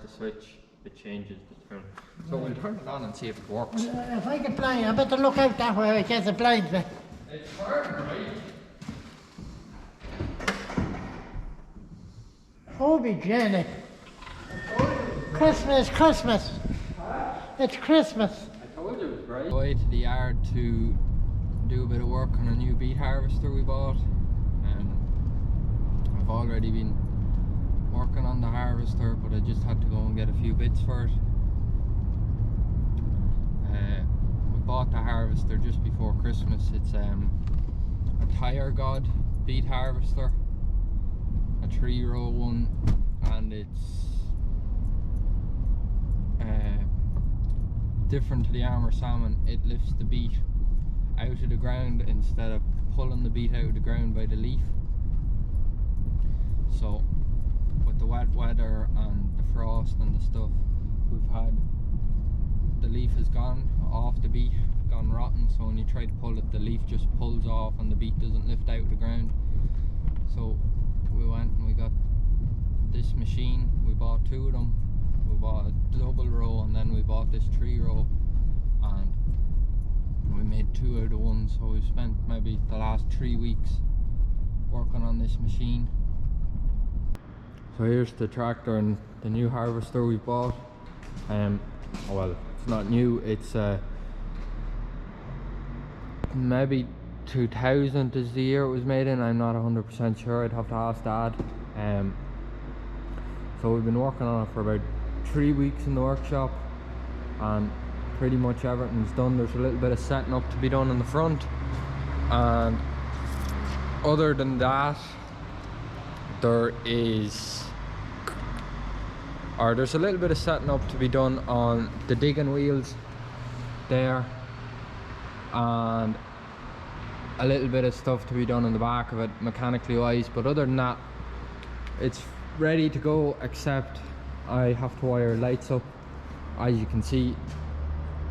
the switch, it changes the tone. So we'll turn it on and see if it works. If I get blind, I better look out that way, I guess it blinds me. It's hard, right? Oh, be Jenny. Christmas, Christmas. It's Christmas. I told you it was great. Away to the yard to do a bit of work on a new beet harvester we bought. I've already been working on the harvester, but I just had to go and get a few bits for it. We bought the harvester just before Christmas. It's a Tire God beet harvester, a 3-row one, and it's different to the Armour Salmon. It lifts the beet out of the ground instead of pulling the beet out of the ground by the leaf. So with the wet weather and the frost and the stuff we've had, the leaf has gone off the beet, gone rotten, so when you try to pull it, the leaf just pulls off and the beet doesn't lift out of the ground. So we went and we got this machine. We bought 2 of them. We bought a double row and then we bought this 3-row, and we made 2 out of 1. So we spent maybe the last 3 weeks working on this machine. So here's the tractor and the new harvester we bought. Well, it's not new, it's maybe 2000 is the year it was made in. I'm not 100% sure, I'd have to ask Dad. So we've been working on it for about 3 weeks in the workshop, and pretty much everything's done. There's a little bit of setting up to be done in the front, and other than that, there's a little bit of setting up to be done on the digging wheels there, and a little bit of stuff to be done in the back of it mechanically wise, but other than that it's ready to go, except I have to wire lights up. As you can see,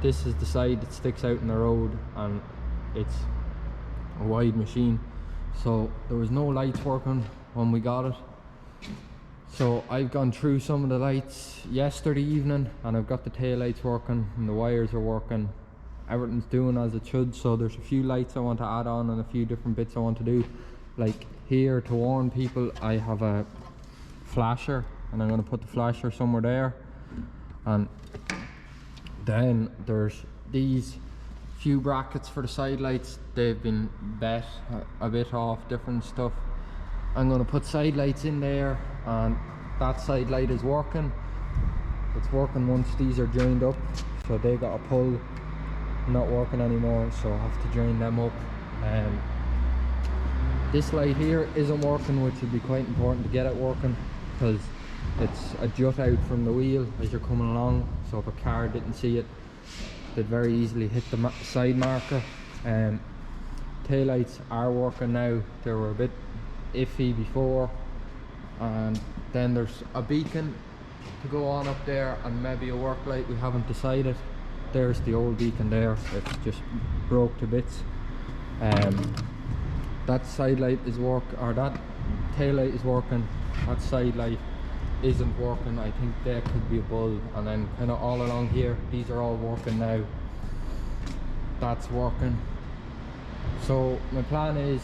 this is the side that sticks out in the road, and it's a wide machine, so there was no lights working when we got it. So I've gone through some of the lights yesterday evening, and I've got the tail lights working and the wires are working. Everything's doing as it should. So there's a few lights I want to add on and a few different bits I want to do. Like here, to warn people, I have a flasher, and I'm going to put the flasher somewhere there. And then there's these few brackets for the side lights. They've been bet a bit off different stuff. I'm going to put side lights in there, and that side light is working. It's working once these are joined up, so they got a pull, not working anymore, so I have to join them up. This light here isn't working, which would be quite important to get it working, because it's a jut out from the wheel as you're coming along, so if a car didn't see it, they'd very easily hit the side marker. Tail lights are working now. They were a bit iffy before, and then there's a beacon to go on up there and maybe a work light. We haven't decided. There's the old beacon there, it's just broke to bits. That side light is that tail light is working, that side light isn't working. I think there could be a bulb, and then kind of all along here, these are all working now. That's working. So my plan is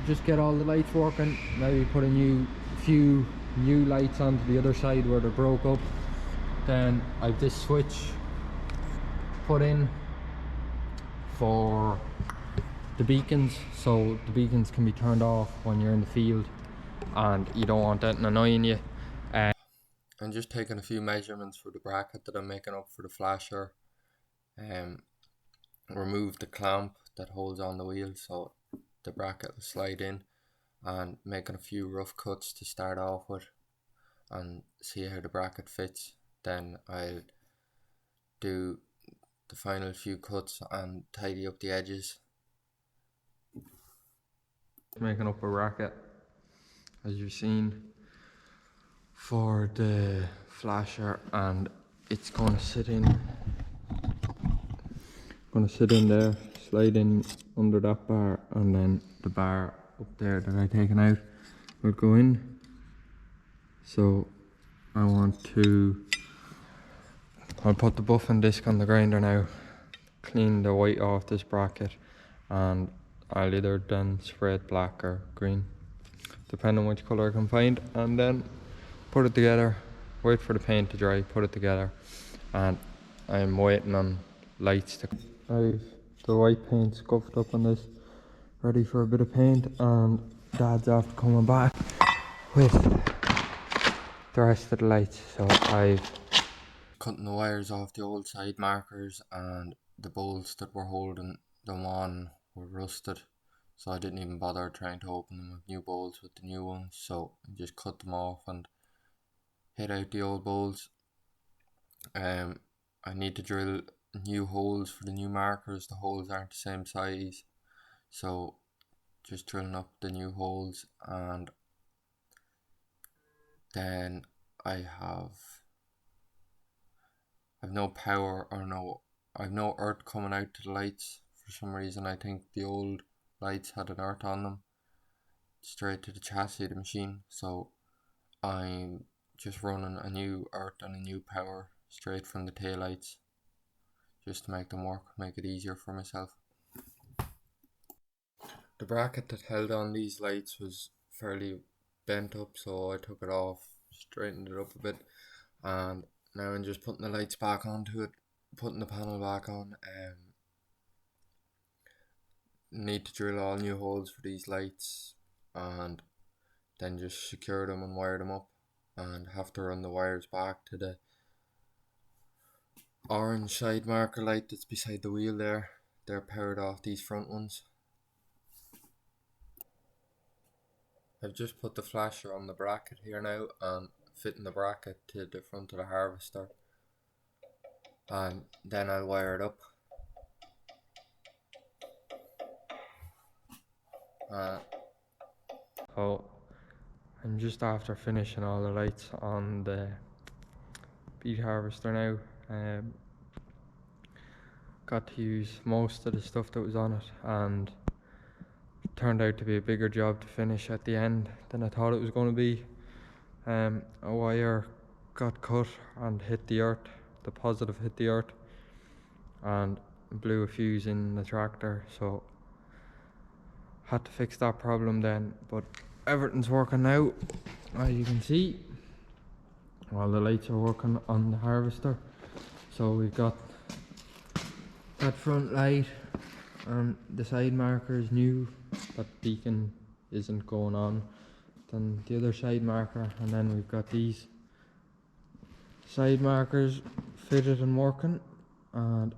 just get all the lights working, maybe put a few new lights onto the other side where they're broke up. Then I've this switch put in for the beacons, so the beacons can be turned off when you're in the field and you don't want that annoying you. I'm just taking a few measurements for the bracket that I'm making up for the flasher. Remove the clamp that holds on the wheel so the bracket will slide in, and making a few rough cuts to start off with and see how the bracket fits. Then I'll do the final few cuts and tidy up the edges. Making up a bracket, as you've seen, for the flasher, and it's going to sit in there, slide in under that bar, and then the bar up there that I've taken out will go in. So I want to I'll put the buffing disc on the grinder now, clean the white off this bracket, and I'll either then spray it black or green, depending on which colour I can find, and then put it together, wait for the paint to dry, put it together, and I'm waiting on lights to... I've the white paint scuffed up on this, ready for a bit of paint, and Dad's after coming back with the rest of the lights. So I've cutting the wires off the old side markers, and the bolts that were holding them on were rusted, so I didn't even bother trying to open them with new bolts with the new ones. So I just cut them off and hit out the old bolts. I need to drill new holes for the new markers. The holes aren't the same size, so just drilling up the new holes, and then I've no power, or I've no earth coming out to the lights for some reason. I think the old lights had an earth on them straight to the chassis of the machine, so I'm just running a new earth and a new power straight from the tail lights, just to make them work, make it easier for myself. The bracket that held on these lights was fairly bent up, so I took it off, straightened it up a bit, and now I'm just putting the lights back onto it, putting the panel back on. Need to drill all new holes for these lights, and then just secure them and wire them up, and have to run the wires back to the orange side marker light that's beside the wheel there. They're powered off these front ones. I've just put the flasher on the bracket here now and fitting the bracket to the front of the harvester, and then I'll wire it up. So I'm just after finishing all the lights on the Beet harvester now. Got to use most of the stuff that was on it, and it turned out to be a bigger job to finish at the end than I thought it was going to be. A wire got cut and hit the earth, the positive hit the earth, and blew a fuse in the tractor, so had to fix that problem then. But everything's working now, as you can see. All the lights are working on the harvester. So we've got that front light, and the side marker is new, that beacon isn't going on. Then the other side marker, and then we've got these side markers fitted and working, and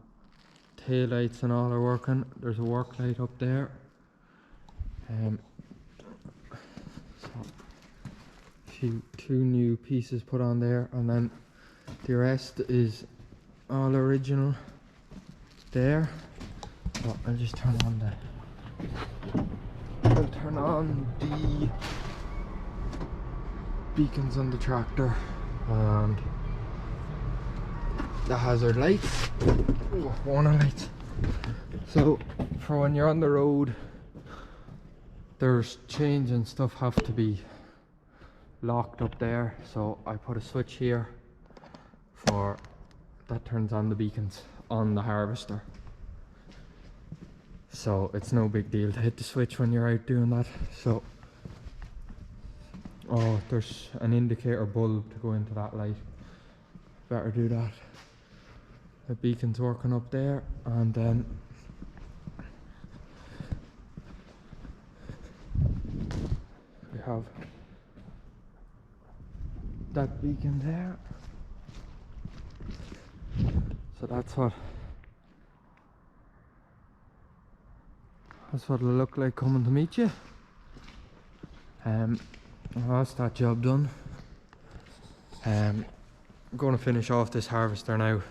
tail lights and all are working. There's a work light up there. So two new pieces put on there, and then the rest is all original there. So I'll just turn on the beacons on the tractor and the hazard lights, warning lights. So for when you're on the road, there's chains and stuff have to be locked up there, so I put a switch here for that turns on the beacons on the harvester. So it's no big deal to hit the switch when you're out doing that. So there's an indicator bulb to go into that light, better do that. The beacon's working up there, and then we have that beacon there. So that's what it'll look like coming to meet you. That's that job done. I'm going to finish off this harvester now.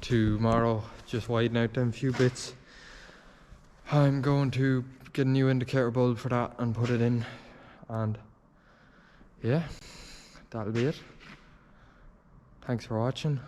Tomorrow, just widen out them few bits. I'm going to get a new indicator bulb for that and put it in, and yeah, that'll be it. Thanks for watching.